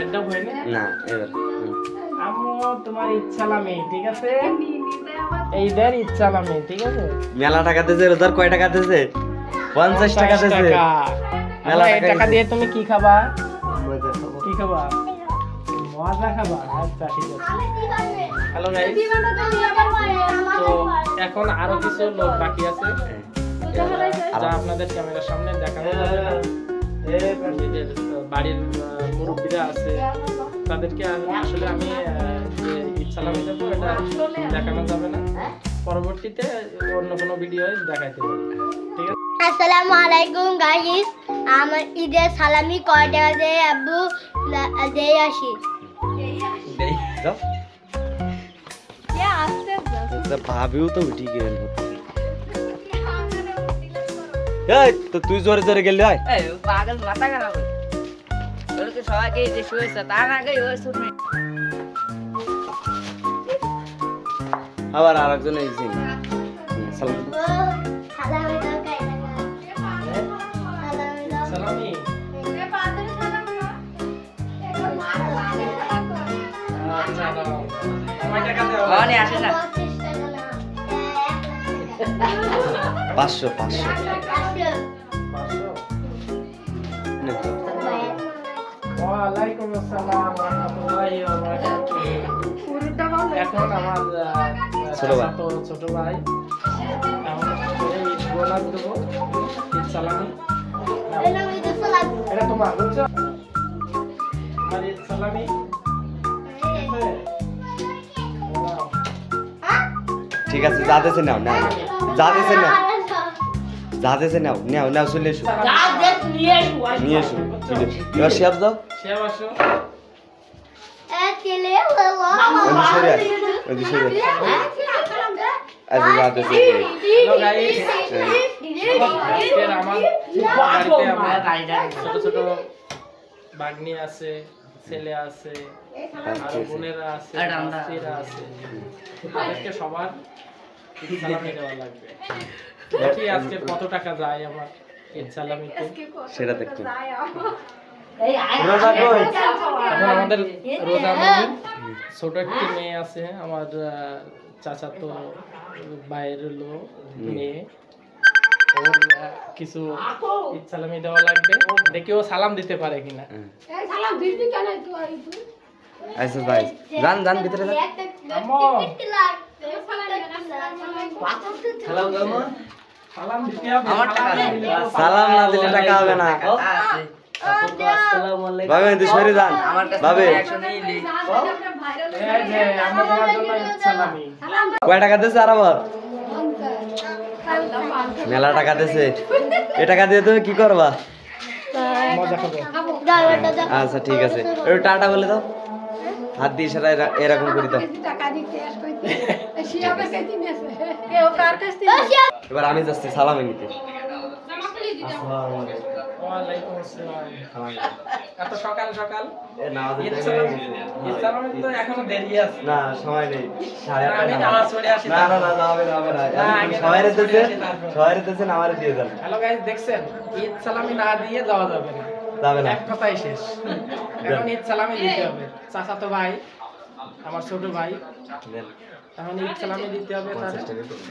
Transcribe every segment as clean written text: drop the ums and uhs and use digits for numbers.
একদম হয়নি না এবার আম্মু তোমার ইচ্ছালামি ঠিক আছে এইদের ইচ্ছালামি ঠিক আছে মেলা টাকা দিয়েছে রোজার কয় টাকা দিয়েছে 50 টাকা দিয়েছে মেলা টাকা দিয়ে তুমি কি খাবা কি খাবা মজা খাবা আচ্ছা ঠিক আছে হ্যালো গাইস তো এখন আরো কিছু লোক বাকি আছে যা আপনাদের ক্যামেরার সামনে দেখানো যাবে না নিজেদের বাড়ির মুরব্বীরা আছে তাদেরকে আসলে আমি যে ইচ্ছালামি দেবো এটা দেখানো যাবে না পরবর্তীতে অন্য কোনো ভিডিও দেখাইতে পারি ঠিক আছে আসসালামু আলাইকুম গাইস আমার ঈদের সালামি কয় টাকা দিয়ে আব্বু দেই আসি দেই যাও তো ভাবিও তো উঠি গেল এই তো তুই জোরে জোরে গেলি ভাই এই পাগল মাথা খারাপ বলকে সবাইকে যে শুয়েছে তার আগে ওই শুনে আবার আরেকজন এসেছেন সালাম সালামি দাও কয় টাকা সালামি সালামি আচ্ছা দাও কয় টাকা দেব মানে আসে না 500 ওয়ালাইকুম আসসালাম ওয়া রাহমাতুল্লাহি ওয়া বারাকাতুহু এখন আমার ছোট ভাই এই বোনাস দেবো সালামি এটা তোমার বুঝছো আর এই সালামি ঠিক আছে যাতেছে নাও না যাতেছে নাও যাতেছে নাও নাও নাও চলে এসো নিয়ে এসো ঠিক আছে এবার শেয়ার দাও শেয়ার আসো ওই দিশে আচ্ছা যাতেছে হ্যালো গাইস আজকের আমার বাড়িতে আমার ছোট ছোট বাগনি আছে ছেলে আছে আর বোনেরা আছে স্ত্রীরা আছে তাদেরকে সবার সালামি দেওয়া লাগবে দেখি আজকে কত টাকা যায় আমার ঈদ সালামিতে সেটা দেখতে এখন আমাদের রোজা মানি ছোট একটি মেয়ে আছে আমার চাচাতো বাইরের লোক মেয়ে ওর কিছু ঈদ সালামি দেওয়া লাগবে দেখি ও সালাম দিতে পারে কিনা আচ্ছা ভাই যান যান ভিতরে যান সালাম দিতে হবে আমার টাকা সালাম না দিলে টাকা হবে না বাবে তুই সরে যান আমার কাছে বাবে অ্যাকশন নিলি এই যে আমরা তোমার জন্য ঈদ সালামি কয় টাকা দিয়েছে আর আবার মেলা টাকা দিয়েছে এ টাকা দিয়ে তুমি কি করবা মজা খাবো আচ্ছা ঠিক আছে একটু টাটা বলে দাও হাত দিয়ে সেটা এরকম করে দাও এবার আমি যাচ্ছি সালামি নিতে ওয়ালাইকুম আসসালাম এত সকাল সকাল এ নামাজ ঈদ সালামি তো এখনো দেরি আছে না সময় নেই সাড়ে আমি নামাজ পড়ে আসি না না না যাবে না হবে না সবাই দিতেছে আমার দিয়ে যান হ্যালো গাইস দেখছেন ঈদ সালামি না দিয়ে যাওয়া যাবে না যাবে না এক কথাই শেষ এখন ঈদ সালামি দিতে হবে চাচাতো ভাই আমার ছোট ভাই দেন এখন ঈদ সালামি দিতে হবে তার 50 টাকা করে।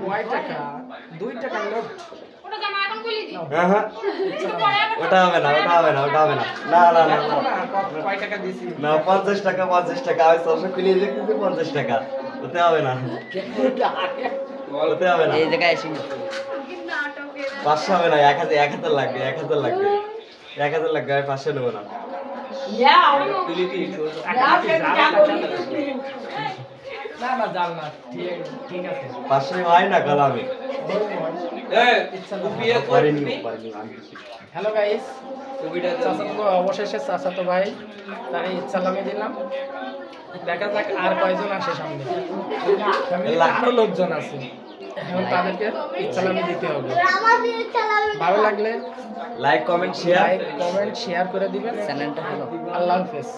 কয় টাকা 2 টাকা নোট হ্যাঁ হ্যাঁ ওটা হবে না না না না কয় টাকা দিছি না 50 টাকা আমি সবসময় কিনে দেখতেছি 50 টাকা ওতে হবে না ওতে হবে না এই জায়গায় এসে 500 হবে না 1000 লাগবে 1000 লাগবে আমি 500 নেব না না না জাল না ঠিক আছে 500 হয় না কালামে হ্যালো গাইস অবশেষে চাচাতো ভাই তাকে ঈদ সালামি দিলাম দেখা যাক আর কয়জন আসে সামনে ফ্যামিলিতে আরো লোকজন আছে এখন তাদেরকে ঈদ সালামি দিতে হবে ভালো লাগলে লাইক কমেন্ট শেয়ার শেয়ার করে দিবেন চ্যানেলটা হলো আল্লাহ হাফেজ